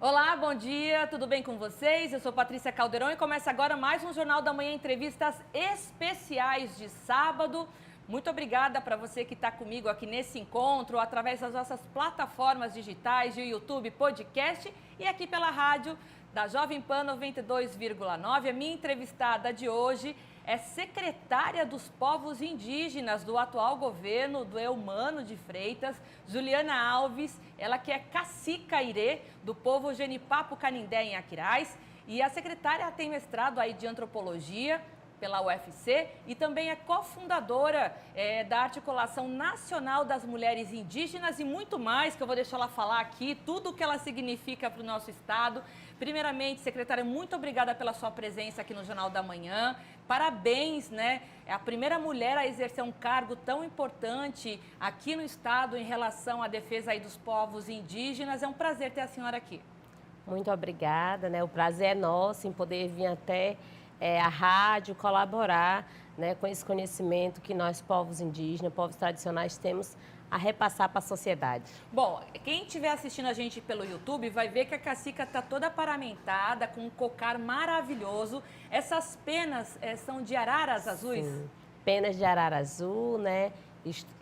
Olá, bom dia, tudo bem com vocês? Eu sou Patrícia Caldeirão e começa agora mais um Jornal da Manhã, entrevistas especiais de sábado. Muito obrigada para você que está comigo aqui nesse encontro, através das nossas plataformas digitais de YouTube, podcast e aqui pela rádio da Jovem Pan 92,9. A minha entrevistada de hoje é secretária dos povos indígenas do atual governo do Eumano de Freitas, Juliana Alves, ela que é cacica Irê do povo Genipapo Canindé em Aquiraz, e a secretária tem mestrado aí de antropologia pela UFC e também é cofundadora da Articulação Nacional das Mulheres Indígenas e muito mais, que eu vou deixar ela falar aqui, tudo o que ela significa para o nosso estado. Primeiramente, secretária, muito obrigada pela sua presença aqui no Jornal da Manhã. Parabéns, né? É a primeira mulher a exercer um cargo tão importante aqui no estado em relação à defesa aí dos povos indígenas. É um prazer ter a senhora aqui. Muito obrigada, né? O prazer é nosso em poder vir até a rádio colaborar, né, com esse conhecimento que nós, povos indígenas, povos tradicionais, temos a repassar para a sociedade. Bom, quem estiver assistindo a gente pelo YouTube vai ver que a cacica está toda paramentada, com um cocar maravilhoso. Essas penas são de araras azuis? Sim, penas de arara azul, né?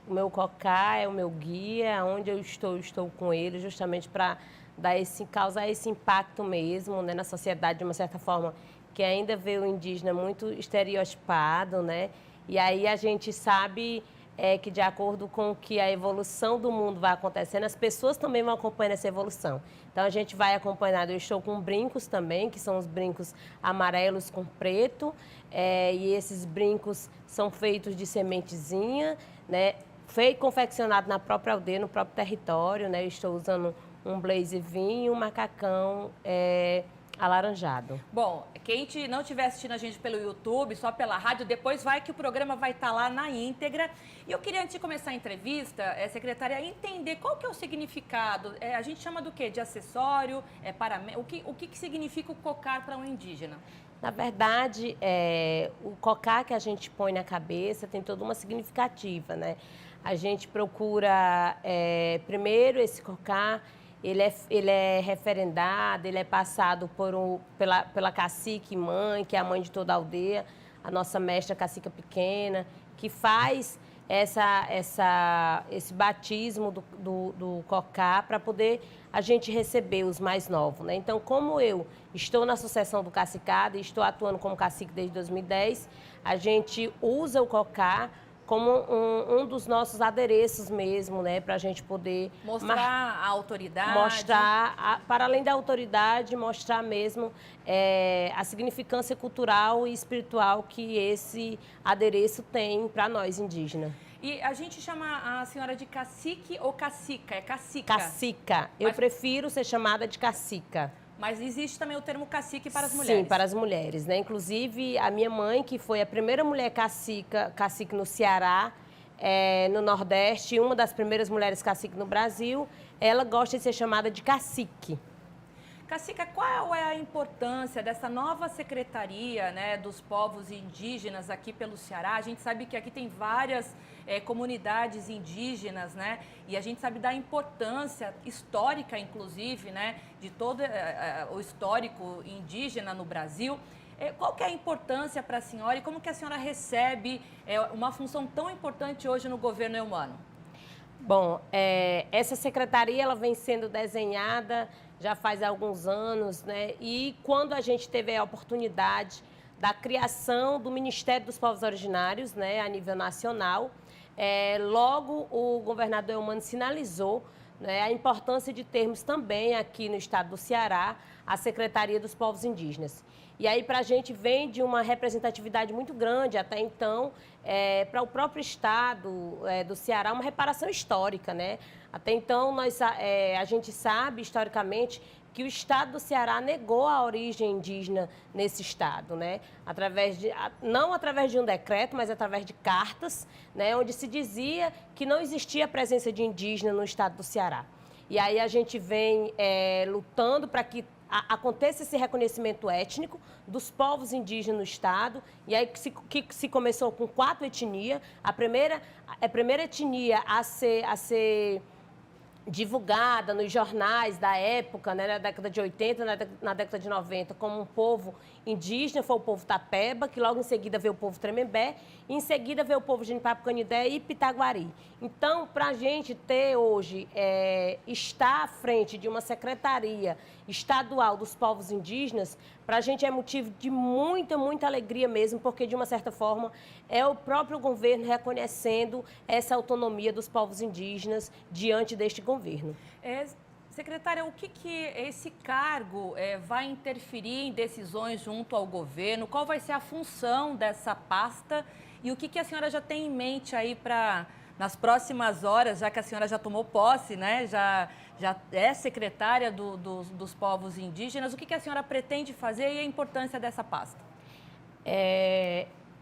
O meu cocar é o meu guia, onde eu estou com ele, justamente para causar esse impacto mesmo, né, na sociedade, de uma certa forma, que ainda vê o indígena muito estereotipado, né? E aí a gente sabe que, de acordo com que a evolução do mundo vai acontecendo, as pessoas também vão acompanhando essa evolução. Então, a gente vai acompanhando. Eu estou com brincos também, que são os brincos amarelos com preto, e esses brincos são feitos de sementezinha, né? Confeccionado na própria aldeia, no próprio território, né? Eu estou usando um blazer vinho, um macacão alaranjado. Bom, quem não estiver assistindo a gente pelo YouTube, só pela rádio, depois vai que o programa vai estar lá na íntegra. E eu queria, antes de começar a entrevista, secretária, entender qual que é o significado. A gente chama do quê? De acessório? O que significa o cocar para um indígena? Na verdade, o cocar que a gente põe na cabeça tem toda uma significativa, né? A gente procura, primeiro, esse cocar. Ele é referendado, ele é passado pela cacique mãe, que é a mãe de toda a aldeia, a nossa mestra cacica pequena, que faz esse batismo do cocá para poder a gente receber os mais novos, né? Então, como eu estou na sucessão do cacicado e estou atuando como cacique desde 2010, a gente usa o cocá como um dos nossos adereços mesmo, né? Para a gente poder mostrar a autoridade. Para além da autoridade, mostrar mesmo a significância cultural e espiritual que esse adereço tem para nós indígenas. E a gente chama a senhora de cacique ou cacica? É cacica? Cacica. Eu prefiro ser chamada de cacica. Mas existe também o termo cacique para as mulheres. Sim, para as mulheres, né? Inclusive, a minha mãe, que foi a primeira mulher cacique no Ceará, no Nordeste, uma das primeiras mulheres cacique no Brasil, ela gosta de ser chamada de cacique. Cacica, qual é a importância dessa nova secretaria, né, dos povos indígenas aqui pelo Ceará? A gente sabe que aqui tem várias comunidades indígenas, né? E a gente sabe da importância histórica, inclusive, né, de todo o histórico indígena no Brasil. Qual que é a importância para a senhora e como que a senhora recebe uma função tão importante hoje no governo Eumano? Bom, essa secretaria ela vem sendo desenhada já faz alguns anos, né? E quando a gente teve a oportunidade da criação do Ministério dos Povos Originários, né, a nível nacional, logo o governador Eumano sinalizou, né, a importância de termos também aqui no estado do Ceará a Secretaria dos Povos Indígenas. E aí para a gente vem de uma representatividade muito grande até então, para o próprio estado do Ceará, uma reparação histórica, né? Até então a gente sabe historicamente que o estado do Ceará negou a origem indígena nesse estado, né? Não através de um decreto, mas através de cartas, né? Onde se dizia que não existia a presença de indígena no estado do Ceará. E aí a gente vem lutando para que aconteça esse reconhecimento étnico dos povos indígenas no estado, e aí que se começou com 4 etnias. A primeira etnia a ser divulgada nos jornais da época, né, na década de 80, na década de 90, como um povo indígena, foi o povo Tapeba, que logo em seguida veio o povo Tremembé, e em seguida veio o povo Genipapo-Canindé e Pitaguari. Então, para a gente ter hoje, estar à frente de uma secretaria estadual dos povos indígenas, para a gente é motivo de muita, muita alegria mesmo, porque, de uma certa forma, é o próprio governo reconhecendo essa autonomia dos povos indígenas diante deste governo. Secretária, o que esse cargo vai interferir em decisões junto ao governo? Qual vai ser a função dessa pasta? E o que a senhora já tem em mente aí para, nas próximas horas, já que a senhora já tomou posse, né? Já é secretária dos povos indígenas, o que a senhora pretende fazer e a importância dessa pasta?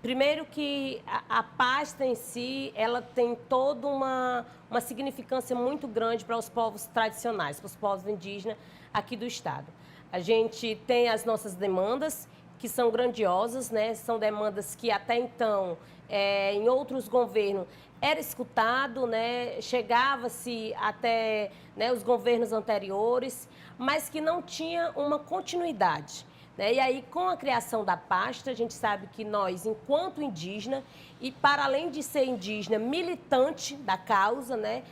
Primeiro que a pasta em si, ela tem toda uma significância muito grande para os povos tradicionais, para os povos indígenas aqui do estado. A gente tem as nossas demandas, que são grandiosas, né? São demandas que até então, em outros governos, era escutado, né? Chegava-se até, né, os governos anteriores, mas que não tinha uma continuidade. E aí, com a criação da pasta, a gente sabe que nós, enquanto indígena, e para além de ser indígena, militante da causa, né,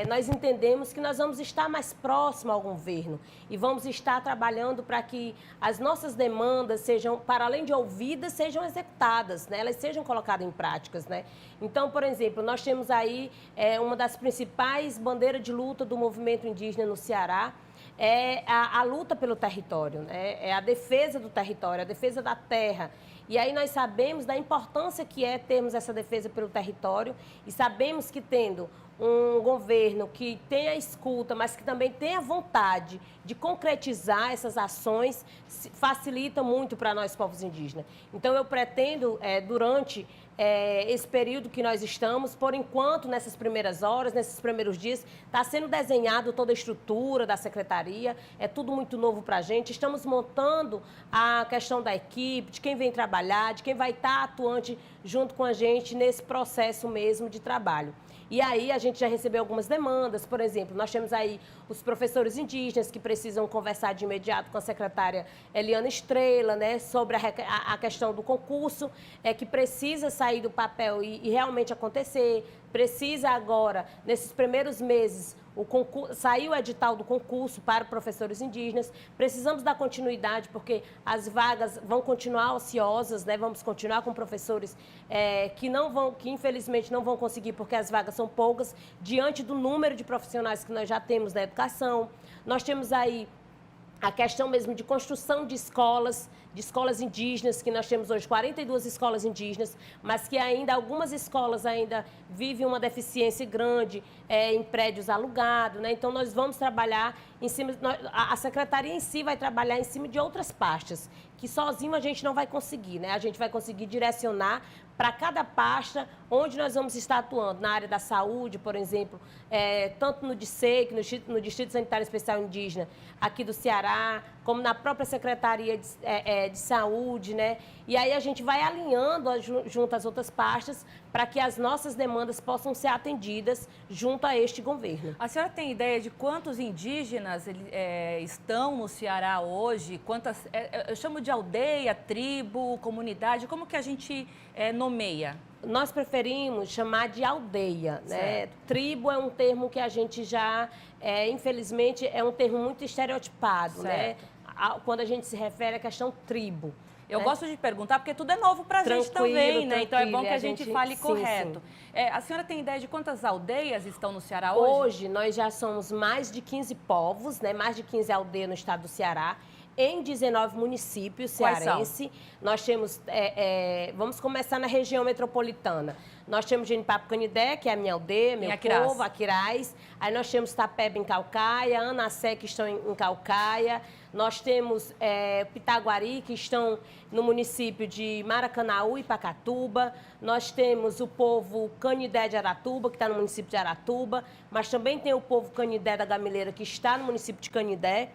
nós entendemos que nós vamos estar mais próximo ao governo e vamos estar trabalhando para que as nossas demandas sejam, para além de ouvidas, sejam executadas, né, elas sejam colocadas em práticas, né. Então, por exemplo, nós temos aí uma das principais bandeiras de luta do movimento indígena no Ceará, é a luta pelo território, né? É a defesa do território, a defesa da terra. E aí nós sabemos da importância que é termos essa defesa pelo território e sabemos que tendo um governo que tem a escuta, mas que também tem a vontade de concretizar essas ações, facilita muito para nós, povos indígenas. Então, eu pretendo, durante esse período que nós estamos, por enquanto, nessas primeiras horas, nesses primeiros dias, está sendo desenhado toda a estrutura da secretaria, é tudo muito novo para a gente. Estamos montando a questão da equipe, de quem vem trabalhar, de quem vai estar atuante junto com a gente nesse processo mesmo de trabalho. E aí a gente já recebeu algumas demandas, por exemplo, nós temos aí os professores indígenas que precisam conversar de imediato com a secretária Eliana Estrela, né, sobre a questão do concurso, que precisa sair do papel e realmente acontecer, precisa agora, nesses primeiros meses, saiu o edital do concurso para professores indígenas, precisamos dar continuidade porque as vagas vão continuar ociosas, né? Vamos continuar com professores que infelizmente não vão conseguir porque as vagas são poucas, diante do número de profissionais que nós já temos na educação. Nós temos aí a questão mesmo de construção de escolas indígenas, que nós temos hoje 42 escolas indígenas, mas que ainda algumas escolas ainda vivem uma deficiência grande em prédios alugados, né? Então, nós vamos trabalhar em cima, a secretaria em si vai trabalhar em cima de outras pastas, que sozinho a gente não vai conseguir, né? A gente vai conseguir direcionar para cada pasta onde nós vamos estar atuando, na área da saúde, por exemplo, tanto no DICEIC, no Distrito Sanitário Especial Indígena, aqui do Ceará, como na própria Secretaria de Saúde, né? E aí a gente vai alinhando junto às outras pastas para que as nossas demandas possam ser atendidas junto a este governo. A senhora tem ideia de quantos indígenas estão no Ceará hoje? Quantas, eu chamo de aldeia, tribo, comunidade, como que a gente nomeia? Nós preferimos chamar de aldeia, né? Tribo é um termo que a gente já, infelizmente, é um termo muito estereotipado, né? Quando a gente se refere à questão tribo. Eu gosto de perguntar, porque tudo é novo para a gente também, né? Então é bom que a gente fale correto. Sim. A senhora tem ideia de quantas aldeias estão no Ceará hoje? Hoje nós já somos mais de 15 povos, né? Mais de 15 aldeias no estado do Ceará, em 19 municípios cearenses. Nós temos, vamos começar na região metropolitana. Nós temos Genipapo-Canindé, que é a minha aldeia, meu povo, Aquiraz. Aí nós temos Tapeba em Caucaia, Anacé, que estão em Caucaia. Nós temos Pitaguari, que estão no município de Maracanaú e Pacatuba. Nós temos o povo Canindé de Aratuba, que está no município de Aratuba. Mas também tem o povo Canindé da Gamileira, que está no município de Canindé.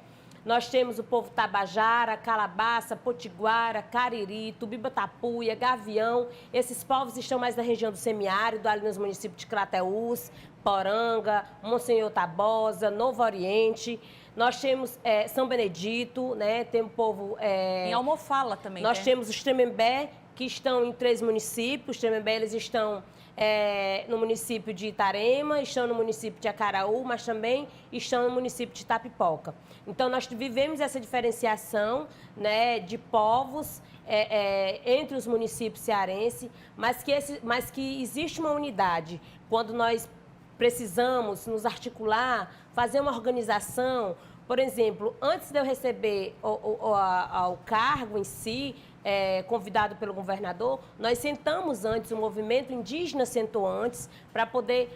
Nós temos o povo Tabajara, Calabaça, Potiguara, Cariri, Tubiba-Tapuia, Gavião. Esses povos estão mais na região do semiárido, ali nos municípios de Crateús, Poranga, Monsenhor Tabosa, Novo Oriente. Nós temos São Benedito, né? Tem o povo... Em Almofala também, Nós temos os Tremembé, que estão em 3 municípios. Os Tremembé, eles estão no município de Itarema, estão no município de Acaraú, mas também estão no município de Itapipoca. Então, nós vivemos essa diferenciação, né, de povos entre os municípios cearenses, mas que existe uma unidade. Quando nós precisamos nos articular, fazer uma organização. Por exemplo, antes de eu receber o cargo em si, convidado pelo governador, nós sentamos antes, o movimento indígena sentou antes, para poder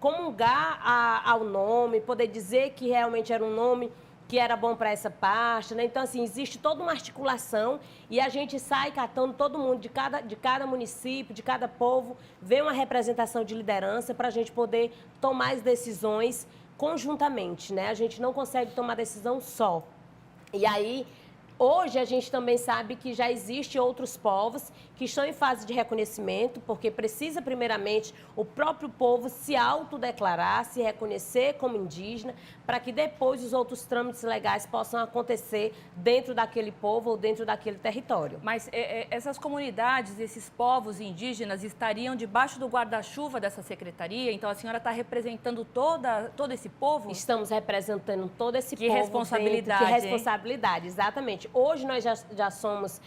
comungar ao nome, poder dizer que realmente era um nome que era bom para essa parte, né? Então, assim, existe toda uma articulação e a gente sai catando todo mundo, de cada município, de cada povo, vê uma representação de liderança para a gente poder tomar as decisões conjuntamente, né? A gente não consegue tomar decisão só. E aí, hoje a gente também sabe que já existem outros povos que estão em fase de reconhecimento, porque precisa primeiramente o próprio povo se autodeclarar, se reconhecer como indígena, para que depois os outros trâmites legais possam acontecer dentro daquele povo ou dentro daquele território. Mas essas comunidades, esses povos indígenas estariam debaixo do guarda-chuva dessa secretaria? Então a senhora está representando todo esse povo? Estamos representando todo esse povo. Que responsabilidade, que responsabilidade, exatamente. Hoje nós já somos,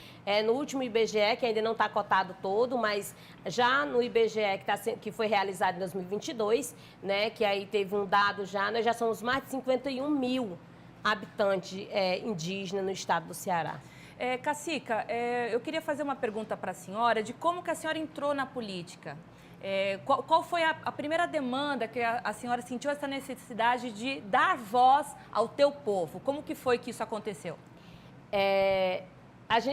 no último IBGE, que ainda não está cotado todo, mas já no IBGE que foi realizado em 2022, né, que aí teve um dado já, nós já somos mais de 51 mil habitantes indígenas no estado do Ceará. Cacica, eu queria fazer uma pergunta para a senhora de como que a senhora entrou na política. Qual foi a primeira demanda que a senhora sentiu essa necessidade de dar voz ao teu povo? Como que foi que isso aconteceu?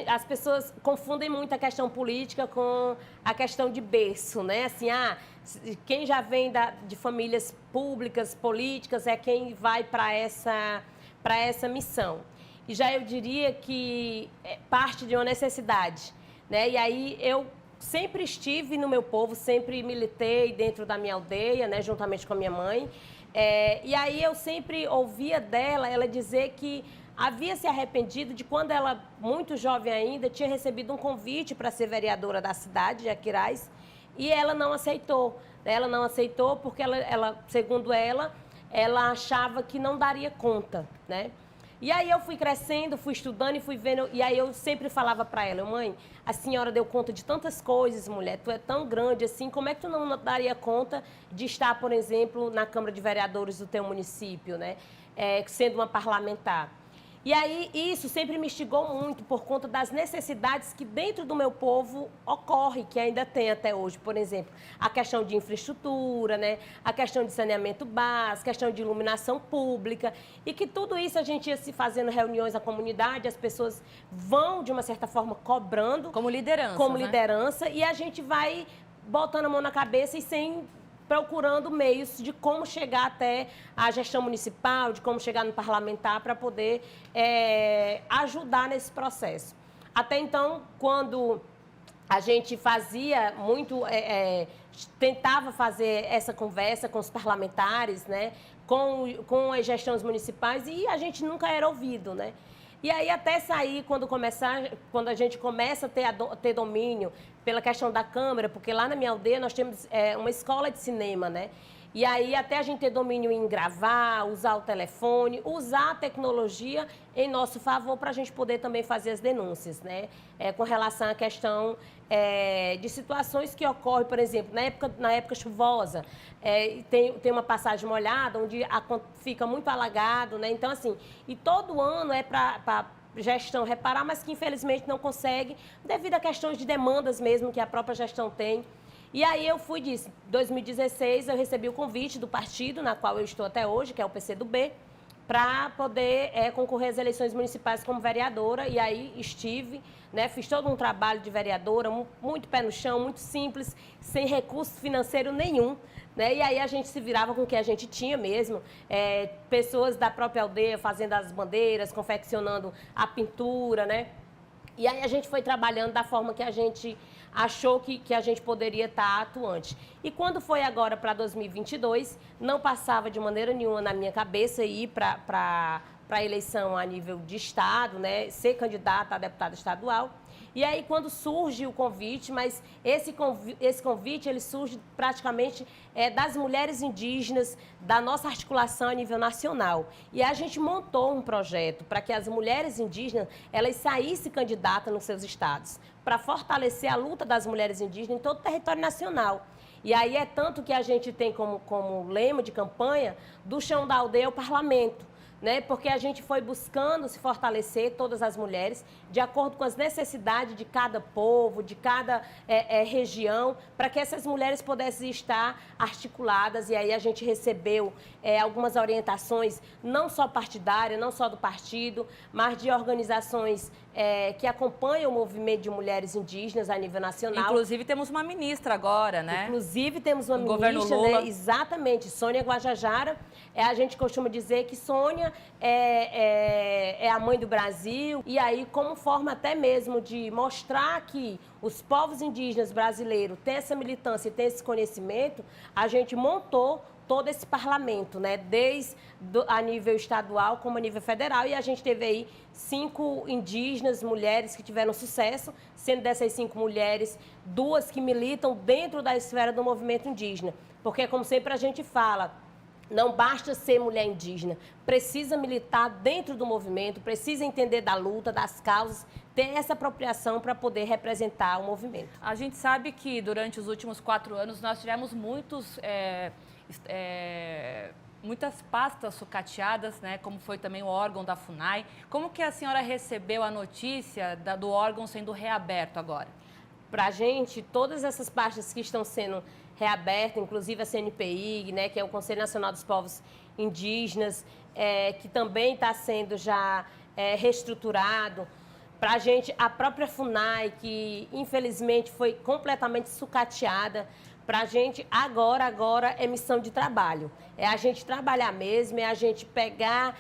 As pessoas confundem muito a questão política com a questão de berço, né? Assim, quem já vem de famílias públicas, políticas, é quem vai para essa missão. E já eu diria que parte de uma necessidade, né? E aí eu sempre estive no meu povo, sempre militei dentro da minha aldeia, né? Juntamente com a minha mãe. E aí eu sempre ouvia ela dizer que havia se arrependido de quando ela, muito jovem ainda, tinha recebido um convite para ser vereadora da cidade de Aquiraz e ela não aceitou. Ela não aceitou porque segundo ela achava que não daria conta, né? E aí eu fui crescendo, fui estudando e fui vendo, e aí eu sempre falava para ela, mãe, a senhora deu conta de tantas coisas, mulher, tu é tão grande assim, como é que tu não daria conta de estar, por exemplo, na Câmara de Vereadores do teu município, né? Sendo uma parlamentar. E aí, isso sempre me instigou muito por conta das necessidades que dentro do meu povo ocorre, que ainda tem até hoje. Por exemplo, a questão de infraestrutura, né? A questão de saneamento básico, a questão de iluminação pública. E que tudo isso a gente ia se fazendo reuniões na comunidade, as pessoas vão, de uma certa forma, cobrando. Como liderança, Como né? liderança, e a gente vai botando a mão na cabeça e procurando meios de como chegar até a gestão municipal, de como chegar no parlamentar para poder ajudar nesse processo. Até então, quando a gente fazia muito, tentava fazer essa conversa com os parlamentares, né, com as gestões municipais, e a gente nunca era ouvido, né? E aí até sair, quando a gente começa a ter domínio pela questão da Câmara, porque lá na minha aldeia nós temos uma escola de cinema, né? E aí até a gente ter domínio em gravar, usar o telefone, usar a tecnologia em nosso favor para a gente poder também fazer as denúncias, né? Com relação à questão de situações que ocorrem, por exemplo, na época chuvosa, tem uma passagem molhada onde fica muito alagado, né? Então, assim, e todo ano é para gestão reparar, mas que infelizmente não consegue, devido a questões de demandas mesmo que a própria gestão tem. E aí eu fui disso. Em 2016, eu recebi o convite do partido, na qual eu estou até hoje, que é o PCdoB, para poder concorrer às eleições municipais como vereadora. E aí estive, né, fiz todo um trabalho de vereadora, muito pé no chão, muito simples, sem recurso financeiro nenhum, né? E aí a gente se virava com o que a gente tinha mesmo, pessoas da própria aldeia fazendo as bandeiras, confeccionando a pintura, né? E aí a gente foi trabalhando da forma que a gente achou que a gente poderia estar atuante. E quando foi agora para 2022, não passava de maneira nenhuma na minha cabeça ir para a eleição a nível de Estado, né? Ser candidata a deputada estadual. E aí, quando surge o convite, mas esse convite ele surge praticamente das mulheres indígenas, da nossa articulação a nível nacional. E a gente montou um projeto para que as mulheres indígenas elas saíssem candidatas nos seus estados, para fortalecer a luta das mulheres indígenas em todo o território nacional. E aí é tanto que a gente tem como lema de campanha do chão da aldeia ao parlamento. Né? Porque a gente foi buscando se fortalecer, todas as mulheres, de acordo com as necessidades de cada povo, de cada região, para que essas mulheres pudessem estar articuladas. E aí a gente recebeu algumas orientações, não só partidárias, não só do partido, mas de organizações que acompanham o movimento de mulheres indígenas a nível nacional. Inclusive temos uma ministra agora, né? Inclusive temos uma ministra, né? Exatamente, Sônia Guajajara. A gente costuma dizer que Sônia é a mãe do Brasil, e aí como forma até mesmo de mostrar que os povos indígenas brasileiros têm essa militância e têm esse conhecimento, a gente montou todo esse parlamento, né? Desde a nível estadual como a nível federal, e a gente teve aí 5 indígenas, mulheres que tiveram sucesso, sendo dessas 5 mulheres, 2 que militam dentro da esfera do movimento indígena, porque como sempre a gente fala, não basta ser mulher indígena, precisa militar dentro do movimento, precisa entender da luta, das causas, ter essa apropriação para poder representar o movimento. A gente sabe que durante os últimos 4 anos nós tivemos muitas pastas sucateadas, né? Como foi também o órgão da FUNAI. Como que a senhora recebeu a notícia do órgão sendo reaberto agora? Para a gente, todas essas pastas que estão sendo reabertas, inclusive a CNPI, né, que é o Conselho Nacional dos Povos Indígenas, que também está sendo já reestruturado. Para a gente, a própria FUNAI, que infelizmente foi completamente sucateada, para a gente agora é missão de trabalho. É a gente trabalhar mesmo, é a gente pegar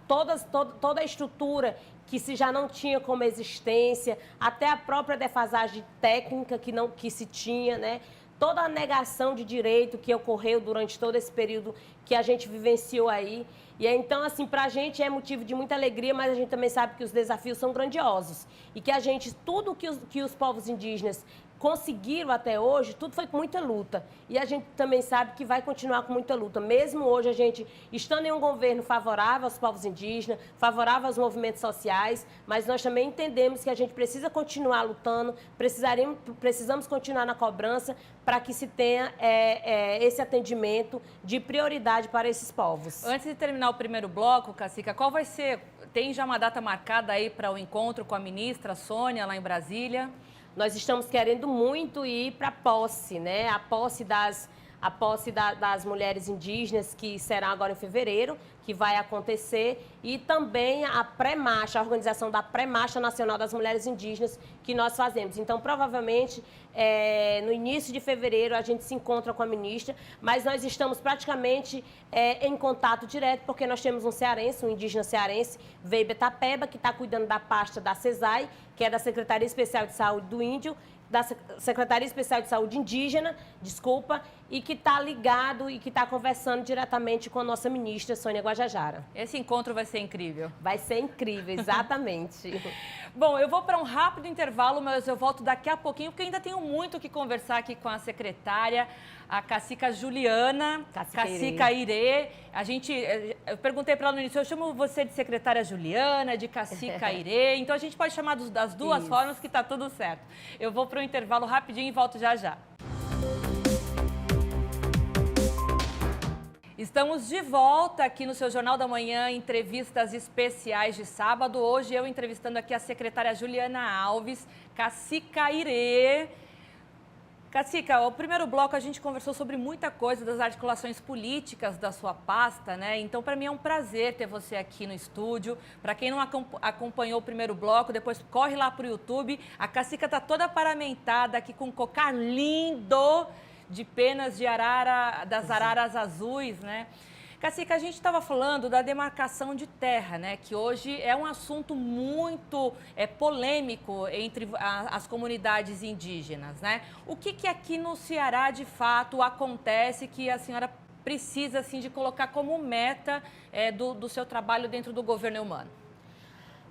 toda a estrutura que se já não tinha como existência, até a própria defasagem técnica que se tinha, né? Toda a negação de direito que ocorreu durante todo esse período que a gente vivenciou aí. E então, assim, para a gente é motivo de muita alegria, mas a gente também sabe que os desafios são grandiosos. E que a gente, tudo que os povos indígenas conseguiram até hoje, tudo foi com muita luta. E a gente também sabe que vai continuar com muita luta. Mesmo hoje, a gente estando em um governo favorável aos povos indígenas, favorável aos movimentos sociais, mas nós também entendemos que a gente precisa continuar lutando, precisamos continuar na cobrança para que se tenha esse atendimento de prioridade para esses povos. Antes de terminar o primeiro bloco, Cacica, qual vai ser? Tem já uma data marcada aí para o encontro com a ministra Sônia, lá em Brasília? Nós estamos querendo muito ir para a posse, né? A posse das mulheres indígenas, que será agora em fevereiro, que vai acontecer, e também a pré-marcha, a organização da pré-marcha nacional das mulheres indígenas que nós fazemos. Então, provavelmente, no início de fevereiro, a gente se encontra com a ministra, mas nós estamos praticamente em contato direto, porque nós temos um cearense, um indígena cearense, Veibe Tapeba, que está cuidando da pasta da CESAI, que é da Secretaria Especial de Saúde do Índio, da Secretaria Especial de Saúde Indígena, e que está ligado e que está conversando diretamente com a nossa ministra, Sônia Guajajara. Esse encontro vai ser incrível. Vai ser incrível, exatamente. Bom, eu vou para um rápido intervalo, mas eu volto daqui a pouquinho, porque ainda tenho muito o que conversar aqui com a secretária, a Cacica Juliana, Cacica Irê. Eu perguntei para ela no início, eu chamo você de secretária Juliana, de Cacica Irê, então a gente pode chamar das duas formas que está tudo certo. Eu vou para um intervalo rapidinho e volto já já. Estamos de volta aqui no seu Jornal da Manhã, entrevistas especiais de sábado. Hoje eu entrevistando aqui a secretária Juliana Alves, Cacica Irê. Cacica, o primeiro bloco a gente conversou sobre muita coisa das articulações políticas da sua pasta, né? Então, para mim é um prazer ter você aqui no estúdio. Para quem não acompanhou o primeiro bloco, depois corre lá para o YouTube. A Cacica está toda paramentada aqui com um cocar lindo de penas de arara, das araras azuis, né? Cacica, a gente estava falando da demarcação de terra, né? Que hoje é um assunto muito polêmico entre as comunidades indígenas, né? O que aqui no Ceará, de fato, acontece que a senhora precisa, assim, de colocar como meta do seu trabalho dentro do governo Eumano?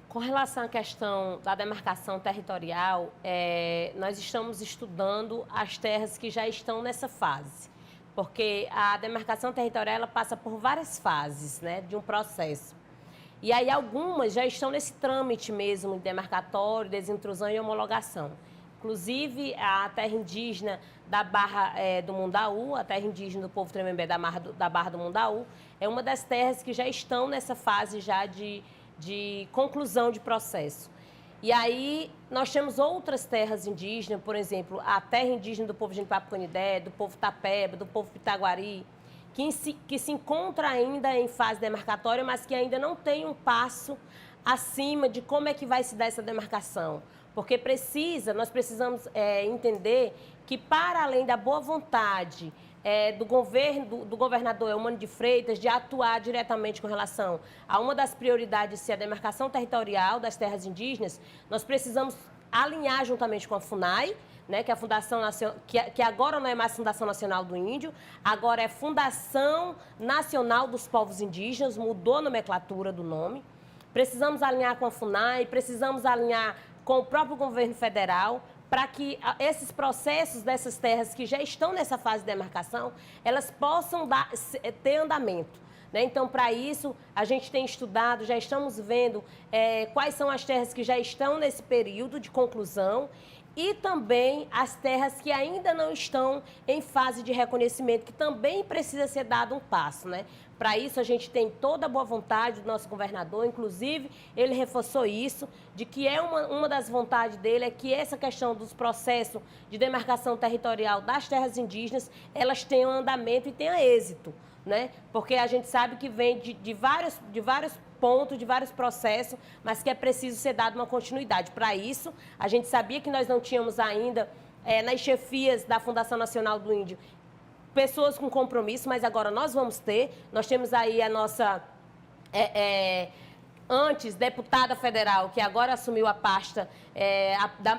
Com relação à questão da demarcação territorial, nós estamos estudando as terras que já estão nessa fase. Porque a demarcação territorial ela passa por várias fases, né, de um processo. E aí algumas já estão nesse trâmite mesmo, demarcatório, desintrusão e homologação. Inclusive, a terra indígena da Barra do Mundaú, a terra indígena do povo Tremembé da Barra do Mundaú, é uma das terras que já estão nessa fase já de conclusão de processo. E aí, nós temos outras terras indígenas, por exemplo, a terra indígena do povo Jenipapo-Canindé, do povo Tapeba, do povo Pitaguari, que se encontra ainda em fase demarcatória, mas que ainda não tem um passo acima de como é que vai se dar essa demarcação. Porque nós precisamos entender que, para além da boa vontade do governador Eumano de Freitas de atuar diretamente com relação a uma das prioridades ser a demarcação territorial das terras indígenas, nós precisamos alinhar juntamente com a FUNAI, né, que é a Fundação Nacional, que agora não é mais Fundação Nacional do Índio, agora é Fundação Nacional dos Povos Indígenas, mudou a nomenclatura do nome. Precisamos alinhar com a FUNAI, precisamos alinhar com o próprio governo federal, para que esses processos dessas terras que já estão nessa fase de demarcação, elas possam ter andamento. Né? Então, para isso, a gente tem estudado, já estamos vendo quais são as terras que já estão nesse período de conclusão e também as terras que ainda não estão em fase de reconhecimento, que também precisa ser dado um passo, né? Para isso, a gente tem toda a boa vontade do nosso governador, inclusive, ele reforçou isso, de que uma das vontades dele é que essa questão dos processos de demarcação territorial das terras indígenas, elas tenham andamento e tenham êxito, né? Porque a gente sabe que vem de vários pontos, de vários processos, mas que é preciso ser dado uma continuidade. Para isso, a gente sabia que nós não tínhamos ainda, nas chefias da Fundação Nacional do Índio, pessoas com compromisso, mas agora nós vamos ter. Nós temos aí a nossa, antes, deputada federal, que agora assumiu a pasta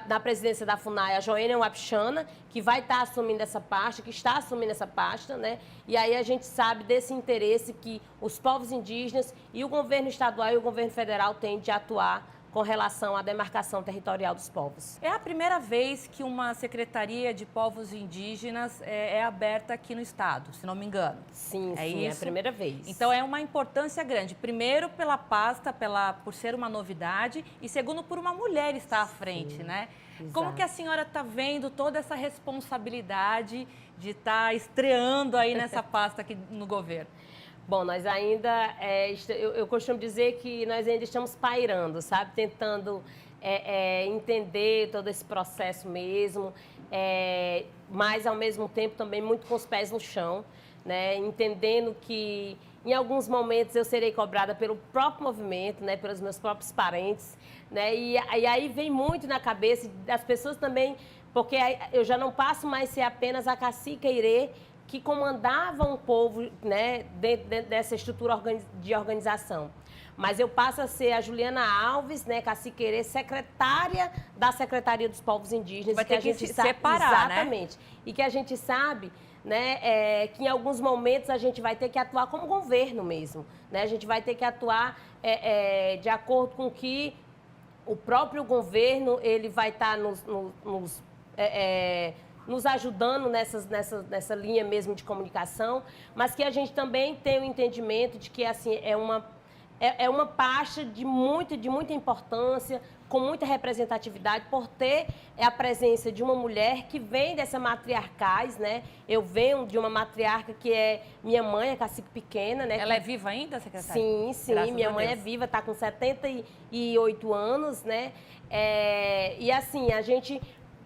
da presidência da FUNAI, a Joênia Wapichana, que vai estar assumindo essa pasta, que está assumindo essa pasta, né? E aí a gente sabe desse interesse que os povos indígenas e o governo estadual e o governo federal têm de atuar com relação à demarcação territorial dos povos. É a primeira vez que uma Secretaria de Povos Indígenas é aberta aqui no estado, se não me engano. Sim, é a primeira vez. Então é uma importância grande. Primeiro, pela pasta, por ser uma novidade, e segundo, por uma mulher estar à frente, né? Exato. Como que a senhora está vendo toda essa responsabilidade de estar estreando aí nessa pasta aqui no governo? Bom, nós ainda, eu costumo dizer que nós ainda estamos pairando, sabe? Tentando entender todo esse processo mesmo, mas ao mesmo tempo também muito com os pés no chão, né? Entendendo que em alguns momentos eu serei cobrada pelo próprio movimento, né? Pelos meus próprios parentes, né? E aí vem muito na cabeça das pessoas também, porque eu já não passo mais a ser apenas a cacica Irê, que comandava um povo, né, dentro dessa estrutura de organização. Mas eu passo a ser a Juliana Alves, né, cacique Irê, secretária da Secretaria dos Povos Indígenas. Vai ter que se separar, exatamente, né? E que a gente sabe, né, que em alguns momentos a gente vai ter que atuar como governo mesmo. Né? A gente vai ter que atuar de acordo com que o próprio governo ele vai estar nos ajudando nessa linha mesmo de comunicação, mas que a gente também tem o entendimento de que assim, é uma pasta de muita importância, com muita representatividade, por ter a presença de uma mulher que vem dessa matriarcais, né? Eu venho de uma matriarca que é minha mãe, a cacique pequena, né? Ela é viva ainda, secretária? Sim, Graças minha mãe é viva, está com 78 anos, né? E assim, a gente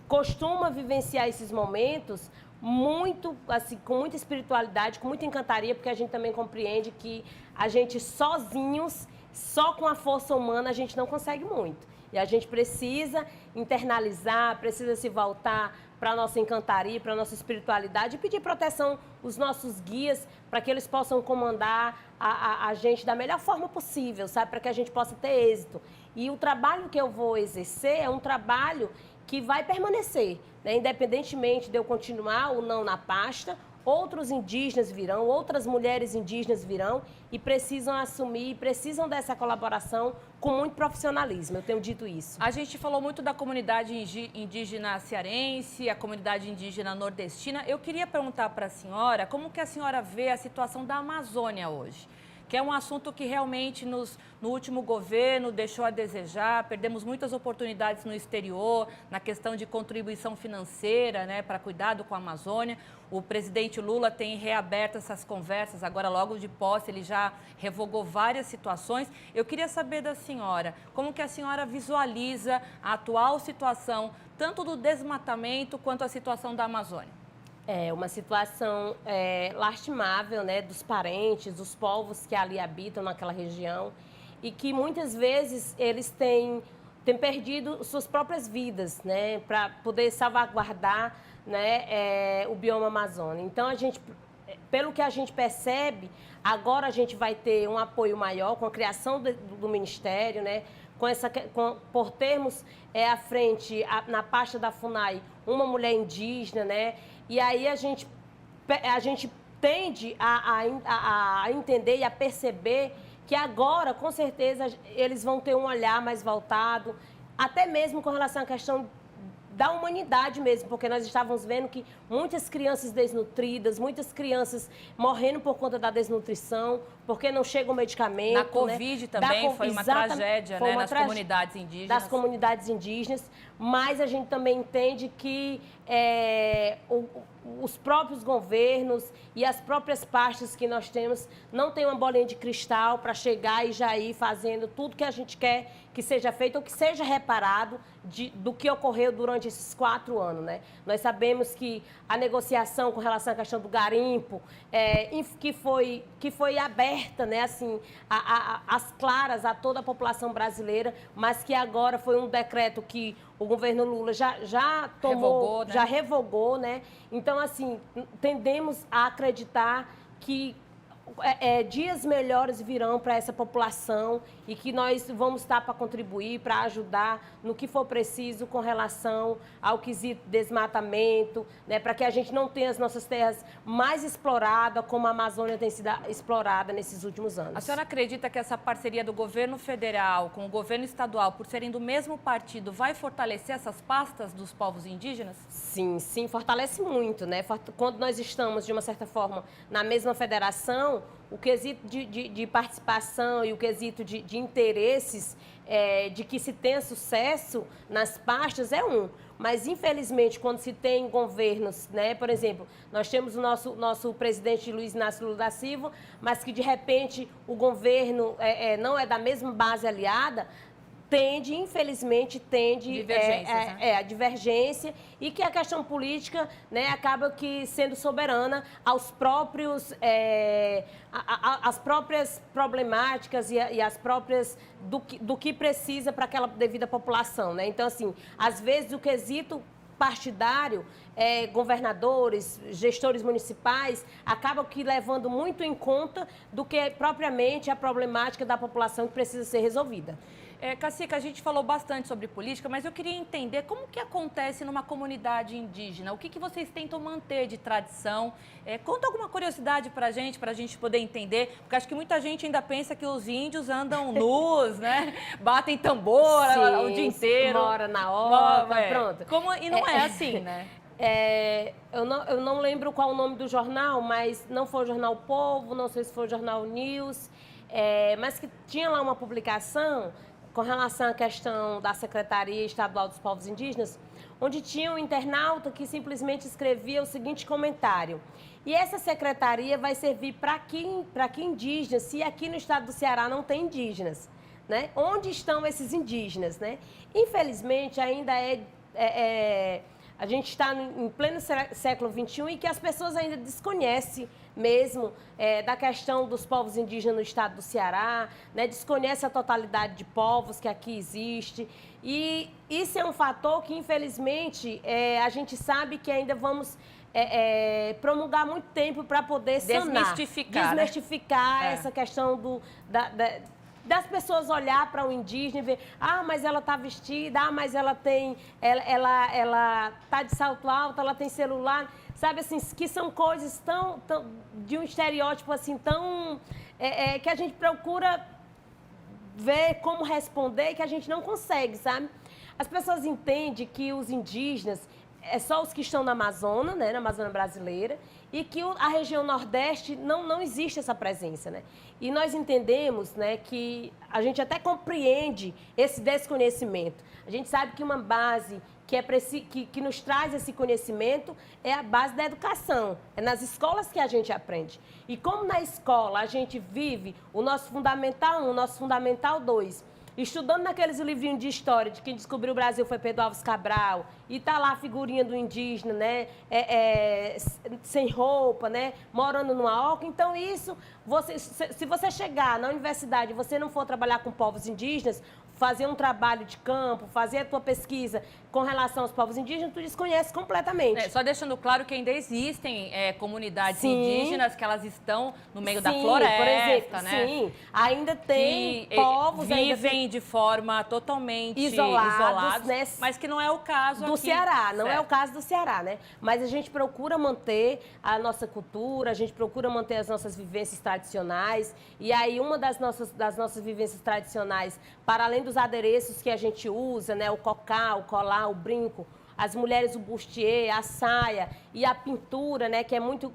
costuma vivenciar esses momentos muito, assim, com muita espiritualidade, com muita encantaria, porque a gente também compreende que a gente sozinhos, só com a força humana, a gente não consegue muito. E a gente precisa internalizar, precisa se voltar para a nossa encantaria, para a nossa espiritualidade e pedir proteção aos nossos guias para que eles possam comandar a gente da melhor forma possível, sabe? Para que a gente possa ter êxito. E o trabalho que eu vou exercer é um trabalho que vai permanecer, né? Independentemente de eu continuar ou não na pasta, outros indígenas virão, outras mulheres indígenas virão e precisam assumir, precisam dessa colaboração com muito profissionalismo, eu tenho dito isso. A gente falou muito da comunidade indígena cearense, a comunidade indígena nordestina. Eu queria perguntar para a senhora como que a senhora vê a situação da Amazônia hoje, que é um assunto que realmente no último governo deixou a desejar, perdemos muitas oportunidades no exterior, na questão de contribuição financeira, né, para cuidado com a Amazônia. O presidente Lula tem reaberto essas conversas, agora logo de posse ele já revogou várias situações. Eu queria saber da senhora, como que a senhora visualiza a atual situação, tanto do desmatamento quanto a situação da Amazônia? É uma situação lastimável, né, dos parentes, dos povos que ali habitam naquela região e que muitas vezes eles têm perdido suas próprias vidas, né, para poder salvaguardar, né, o bioma Amazônia. Então, pelo que a gente percebe, agora a gente vai ter um apoio maior com a criação do Ministério, né, por termos à frente, na pasta da FUNAI, uma mulher indígena, né? E aí a gente tende a entender e a perceber que agora, com certeza, eles vão ter um olhar mais voltado, até mesmo com relação à questão da humanidade mesmo, porque nós estávamos vendo que muitas crianças desnutridas, muitas crianças morrendo por conta da desnutrição, porque não chega o medicamento. Na Covid, né? Também foi uma tragédia, né, nas comunidades indígenas. Das comunidades indígenas, mas a gente também entende que os próprios governos e as próprias pastas que nós temos não tem uma bolinha de cristal para chegar e já ir fazendo tudo que a gente quer que seja feito ou que seja reparado do que ocorreu durante esses 4 anos, né? Nós sabemos que a negociação com relação à questão do garimpo, que foi aberta, né, assim, às claras a toda a população brasileira, mas que agora foi um decreto que o governo Lula já tomou, revogou, né? Já revogou, né? Então, assim, tendemos a acreditar que dias melhores virão para essa população e que nós vamos estar para contribuir, para ajudar no que for preciso com relação ao quesito desmatamento, né, para que a gente não tenha as nossas terras mais exploradas como a Amazônia tem sido explorada nesses últimos anos. A senhora acredita que essa parceria do governo federal com o governo estadual, por serem do mesmo partido, vai fortalecer essas pastas dos povos indígenas? Sim, sim, fortalece muito, né? Quando nós estamos, de uma certa forma, na mesma federação, o quesito de participação e o quesito de interesses de que se tenha sucesso nas pastas é um. Mas, infelizmente, quando se tem governos, né, por exemplo, nós temos o nosso presidente Luiz Inácio Lula da Silva, mas que, de repente, o governo não é da mesma base aliada, infelizmente, a divergência e que a questão política, né, acaba que sendo soberana aos próprios, as próprias problemáticas e as próprias do que precisa para aquela devida população, né? Então, assim, às vezes o quesito partidário, governadores, gestores municipais, acabam que levando muito em conta do que propriamente a problemática da população que precisa ser resolvida. Cacique, a gente falou bastante sobre política, mas eu queria entender como que acontece numa comunidade indígena. O que vocês tentam manter de tradição? Conta alguma curiosidade para a gente poder entender, porque acho que muita gente ainda pensa que os índios andam nus, né? Batem tambor o dia inteiro. Mora na hora, pronto. E não é assim, né? Eu não lembro qual o nome do jornal, mas não foi o Jornal Povo, não sei se foi o Jornal News, mas que tinha lá uma publicação com relação à questão da Secretaria Estadual dos Povos Indígenas, onde tinha um internauta que simplesmente escrevia o seguinte comentário: e essa secretaria vai servir para que indígenas, se aqui no estado do Ceará não tem indígenas, né? Onde estão esses indígenas, né? Infelizmente, ainda a gente está em pleno século XXI e que as pessoas ainda desconhecem mesmo da questão dos povos indígenas no estado do Ceará, né? Desconhece a totalidade de povos que aqui existe. E isso é um fator que, infelizmente, a gente sabe que ainda vamos promulgar muito tempo para poder sanar. Desmistificar né? essa questão das pessoas olhar para o indígena e ver, mas ela está vestida, mas ela tem, ela tá de salto alto, ela tem celular, sabe assim, que são coisas tão de um estereótipo assim tão que a gente procura ver como responder e que a gente não consegue, sabe? As pessoas entendem que os indígenas é só os que estão na Amazônia, né, na Amazônia brasileira, e que a região Nordeste não existe essa presença, né? E nós entendemos, né, que a gente até compreende esse desconhecimento. A gente sabe que uma base que nos traz esse conhecimento é a base da educação, é nas escolas que a gente aprende. E como na escola a gente vive o nosso Fundamental 1, o nosso Fundamental 2, estudando naqueles livrinhos de história de quem descobriu o Brasil foi Pedro Álvares Cabral, e tá lá a figurinha do indígena, né, sem roupa, né, morando numa oca. Então isso, se você chegar na universidade e você não for trabalhar com povos indígenas, fazer um trabalho de campo, fazer a tua pesquisa com relação aos povos indígenas, tu desconhece completamente. Só deixando claro que ainda existem comunidades Sim. indígenas que elas estão no meio da Sim, floresta, por exemplo, né? Sim, ainda tem que povos vivem de forma totalmente isolados, né? Mas que não é o caso do aqui. Ceará, não Certo. é o caso do Ceará, né? Mas a gente procura manter a nossa cultura, a gente procura manter as nossas vivências tradicionais. E aí uma das nossas vivências tradicionais, para além dos adereços que a gente usa, né, o cocá, o colar, o brinco, as mulheres o bustier, a saia e a pintura, né, que é muito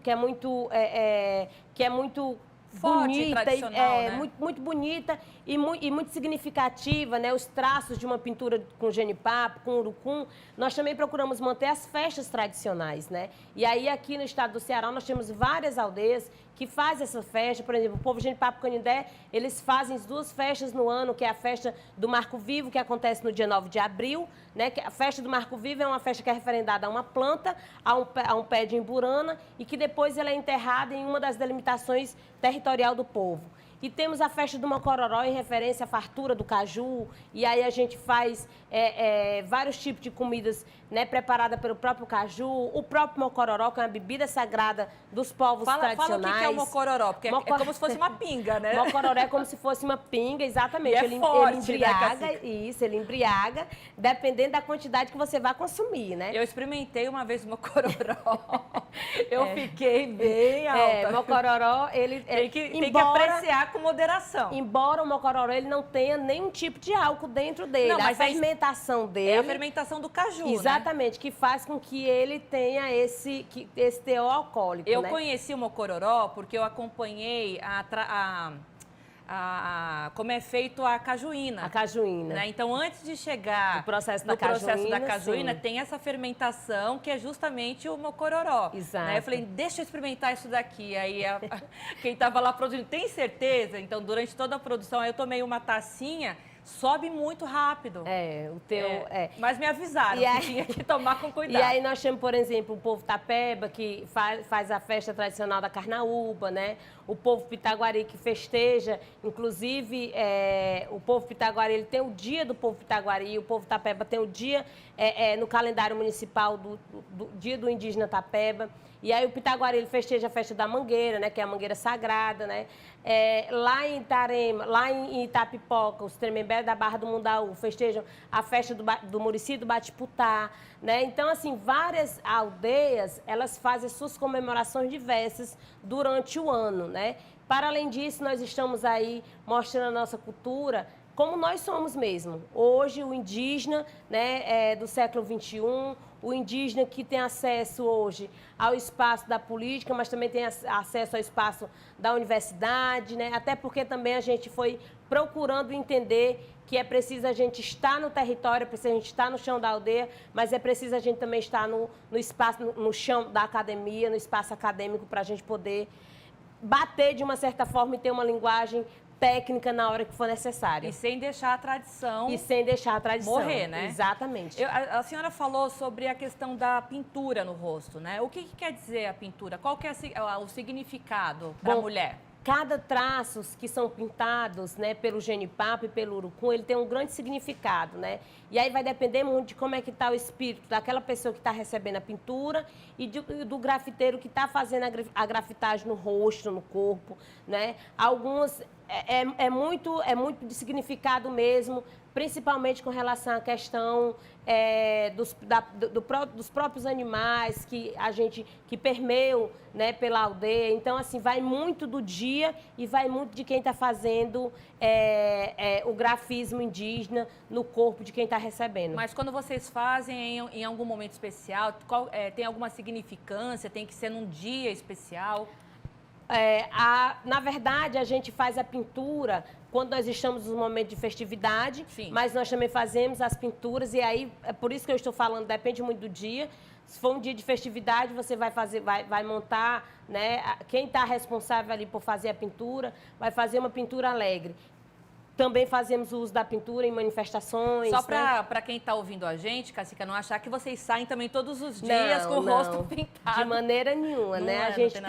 Forte, bonita, tradicional, né? muito bonita e muito significativa, né? Os traços de uma pintura com genipapo, com urucum. Nós também procuramos manter as festas tradicionais, né? E aí aqui no estado do Ceará nós temos várias aldeias que fazem essa festa. Por exemplo, o povo Genipapo Canindé, eles fazem 2 festas no ano, que é a festa do Marco Vivo, que acontece no dia 9 de abril, né? A festa do Marco Vivo é uma festa que é referendada a uma planta, a um pé de imburana, e que depois ela é enterrada em uma das delimitações territorial do povo. E temos a festa do Mocororó, em referência à fartura do caju. E aí a gente faz vários tipos de comidas, né, preparadas pelo próprio caju. O próprio Mocororó, que é uma bebida sagrada dos povos tradicionais. Fala o que é o Mocororó, porque é como se fosse uma pinga, né? Mocororó é como se fosse uma pinga, exatamente. E ele forte, embriaga, né, isso, ele embriaga, dependendo da quantidade que você vai consumir, né? Eu experimentei uma vez o Mocororó. Eu fiquei bem alta. Mocororó, ele... Tem que apreciar com moderação. Embora o Mocororó ele não tenha nenhum tipo de álcool dentro dele. Não, mas a fermentação dele... É a fermentação do caju, exatamente, né? Que faz com que ele tenha esse teor alcoólico, Eu né? conheci o Mocororó porque eu acompanhei como é feito a cajuína. A cajuína. Né? Então, antes de chegar no processo da cajuína, sim. tem essa fermentação que é justamente o Mocororó. Exato. Né? Eu falei, deixa eu experimentar isso daqui. Aí quem estava lá produzindo, tem certeza? Então, durante toda a produção, aí eu tomei uma tacinha. Sobe muito rápido. Mas me avisaram que tinha que tomar com cuidado. E aí nós temos, por exemplo, o povo Tapeba, que faz a festa tradicional da carnaúba, né? O povo Pitaguari, que festeja, inclusive, o povo Pitaguari, ele tem o dia do povo Pitaguari, o povo Tapeba tem o dia no calendário municipal do dia do indígena Tapeba. E aí o Pitaguari, ele festeja a festa da mangueira, né? Que é a mangueira sagrada, né? Lá em Itarema, lá em Itapipoca, os Tremembé da Barra do Mundaú festejam a festa do Murici do Batiputá, né? Então, assim, várias aldeias, elas fazem suas comemorações diversas durante o ano, né? Para além disso, nós estamos aí mostrando a nossa cultura como nós somos mesmo. Hoje, o indígena, né, do século XXI, o indígena que tem acesso hoje ao espaço da política, mas também tem acesso ao espaço da universidade, né? Até porque também a gente foi procurando entender que é preciso a gente estar no território, é preciso a gente estar no chão da aldeia, mas é preciso a gente também estar no espaço, no chão da academia, no espaço acadêmico, para a gente poder bater de uma certa forma e ter uma linguagem técnica na hora que for necessária. E sem deixar a tradição... E sem deixar a tradição. Morrer, né? Exatamente. A senhora falou sobre a questão da pintura no rosto, né? O que quer dizer a pintura? Qual que é o significado para a mulher? Cada traços que são pintados, né, pelo genipapo e pelo urucum, ele tem um grande significado, né? E aí vai depender muito de como é que está o espírito daquela pessoa que está recebendo a pintura e do grafiteiro que está fazendo a grafitagem no rosto, no corpo, né? Algumas é muito de significado mesmo, principalmente com relação à questão dos próprios animais que permeiam, né, pela aldeia. Então, assim, vai muito do dia e vai muito de quem está fazendo o grafismo indígena no corpo de quem está recebendo. Mas quando vocês fazem em algum momento especial, tem alguma significância? Tem que ser num dia especial? Na verdade, a gente faz a pintura quando nós estamos no momento de festividade, sim, mas nós também fazemos as pinturas, e aí, é por isso que eu estou falando, depende muito do dia. Se for um dia de festividade, você vai montar, né? Quem está responsável ali por fazer a pintura, vai fazer uma pintura alegre. Também fazemos o uso da pintura em manifestações. Só para quem está ouvindo a gente, Cacica, não achar que vocês saem também todos os dias com o rosto pintado. De maneira nenhuma, né? A gente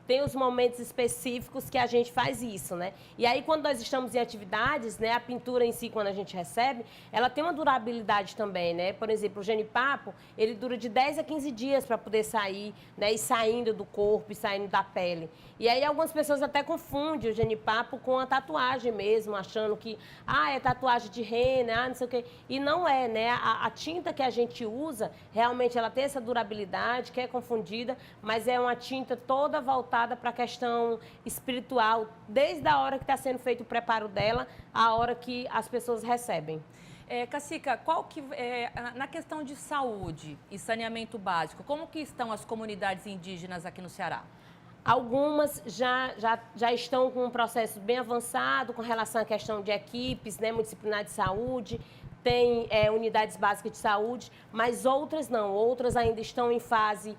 tem os momentos específicos que a gente faz isso, né? E aí, quando nós estamos em atividades, né, a pintura em si, quando a gente recebe, ela tem uma durabilidade também, né? Por exemplo, o genipapo, ele dura de 10 a 15 dias para poder sair, né? E saindo do corpo e saindo da pele. E aí, algumas pessoas até confundem o genipapo com a tatuagem mesmo, achando que, é tatuagem de rena, não sei o quê. E não é, né? A tinta que a gente usa, realmente, ela tem essa durabilidade, que é confundida, mas é uma tinta toda voltada para a questão espiritual, desde a hora que está sendo feito o preparo dela, a hora que as pessoas recebem. Cacica, na questão de saúde e saneamento básico, como que estão as comunidades indígenas aqui no Ceará? Algumas já estão com um processo bem avançado com relação à questão de equipes, né, multidisciplinar de saúde, tem unidades básicas de saúde, mas outras não, outras ainda estão em fase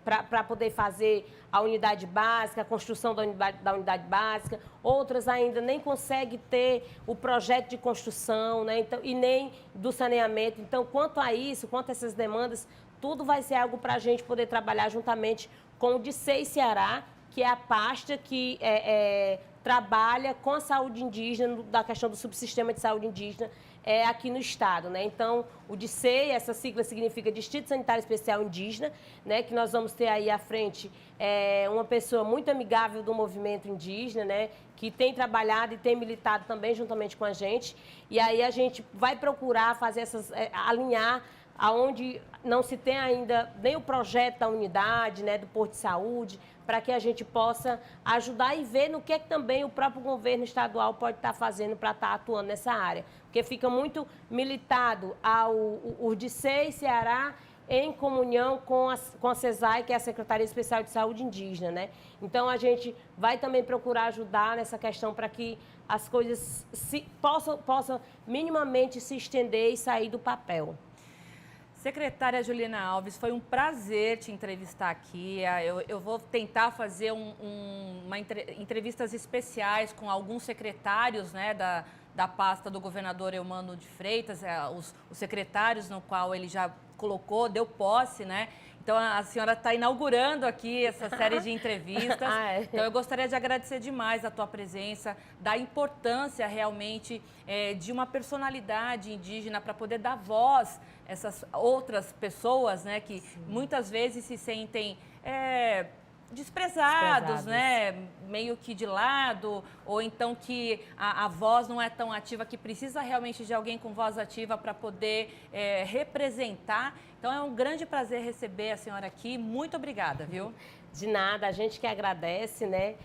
para poder fazer a unidade básica, a construção da unidade básica, outras ainda nem conseguem ter o projeto de construção, né, então, e nem do saneamento. Então, quanto a isso, quanto a essas demandas, tudo vai ser algo para a gente poder trabalhar juntamente com o DICEI Ceará, que é a pasta que trabalha com a saúde indígena, da questão do subsistema de saúde indígena aqui no estado, né? Então, o DICEI, essa sigla significa Distrito Sanitário Especial Indígena, né? Que nós vamos ter aí à frente uma pessoa muito amigável do movimento indígena, né? Que tem trabalhado e tem militado também juntamente com a gente. E aí a gente vai procurar fazer alinhar aonde não se tem ainda nem o projeto da unidade, né, do posto de saúde, para que a gente possa ajudar e ver no que também o próprio governo estadual pode estar fazendo para estar atuando nessa área. Porque fica muito militado o DICEI Ceará em comunhão com a CESAI, que é a Secretaria Especial de Saúde Indígena, né? Então, a gente vai também procurar ajudar nessa questão para que as coisas possam minimamente se estender e sair do papel. Secretária Juliana Alves, foi um prazer te entrevistar aqui. Eu vou tentar fazer entrevistas especiais com alguns secretários, né, da pasta do governador Eumano de Freitas, os secretários no qual ele já colocou, deu posse, né? Então, a senhora está inaugurando aqui essa série de entrevistas. Então, eu gostaria de agradecer demais a tua presença, da importância realmente de uma personalidade indígena para poder dar voz a essas outras pessoas, né, que muitas vezes se sentem desprezados, né, meio que de lado, ou então que a voz não é tão ativa, que precisa realmente de alguém com voz ativa para poder representar. Então, é um grande prazer receber a senhora aqui. Muito obrigada, viu? De nada, a gente que agradece, né?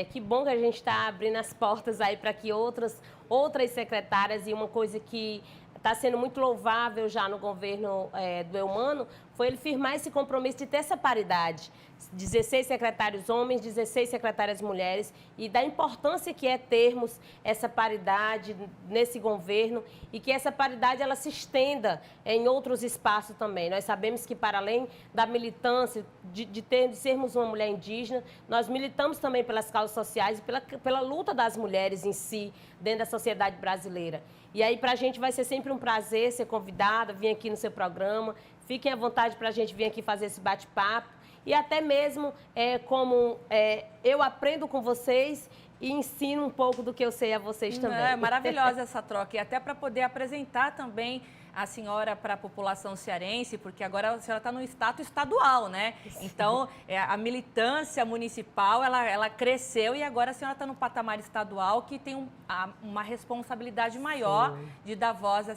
Que bom que a gente está abrindo as portas aí para que outras secretárias, e uma coisa que está sendo muito louvável já no governo do Eumano foi ele firmar esse compromisso de ter essa paridade. 16 secretários homens, 16 secretárias mulheres, e da importância que é termos essa paridade nesse governo e que essa paridade ela se estenda em outros espaços também. Nós sabemos que, para além da militância, de sermos uma mulher indígena, nós militamos também pelas causas sociais e pela luta das mulheres em si, dentro da sociedade brasileira. E aí, para a gente vai ser sempre um prazer ser convidada, vir aqui no seu programa. Fiquem à vontade para a gente vir aqui fazer esse bate-papo. E até mesmo eu aprendo com vocês e ensino um pouco do que eu sei a vocês também. É maravilhosa essa troca. E até para poder apresentar também a senhora para a população cearense, porque agora a senhora está no status estadual, né? Então, a militância municipal, ela cresceu e agora a senhora está no patamar estadual, que tem uma responsabilidade maior de dar voz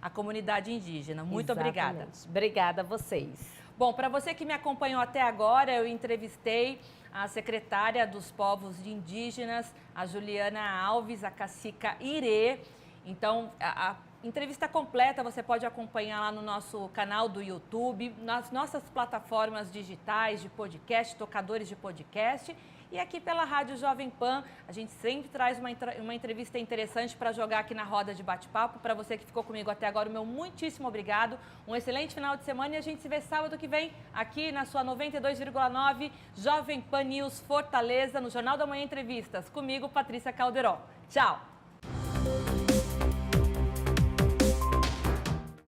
à comunidade indígena. Muito obrigada. Obrigada a vocês. Bom, para você que me acompanhou até agora, eu entrevistei a secretária dos povos indígenas, a Juliana Alves, a cacica Irê. Então, a entrevista completa você pode acompanhar lá no nosso canal do YouTube, nas nossas plataformas digitais de podcast, tocadores de podcast. E aqui pela Rádio Jovem Pan, a gente sempre traz uma entrevista interessante para jogar aqui na roda de bate-papo. Para você que ficou comigo até agora, o meu muitíssimo obrigado. Um excelente final de semana e a gente se vê sábado que vem aqui na sua 92,9 Jovem Pan News Fortaleza, no Jornal da Manhã Entrevistas. Comigo, Patrícia Calderon. Tchau!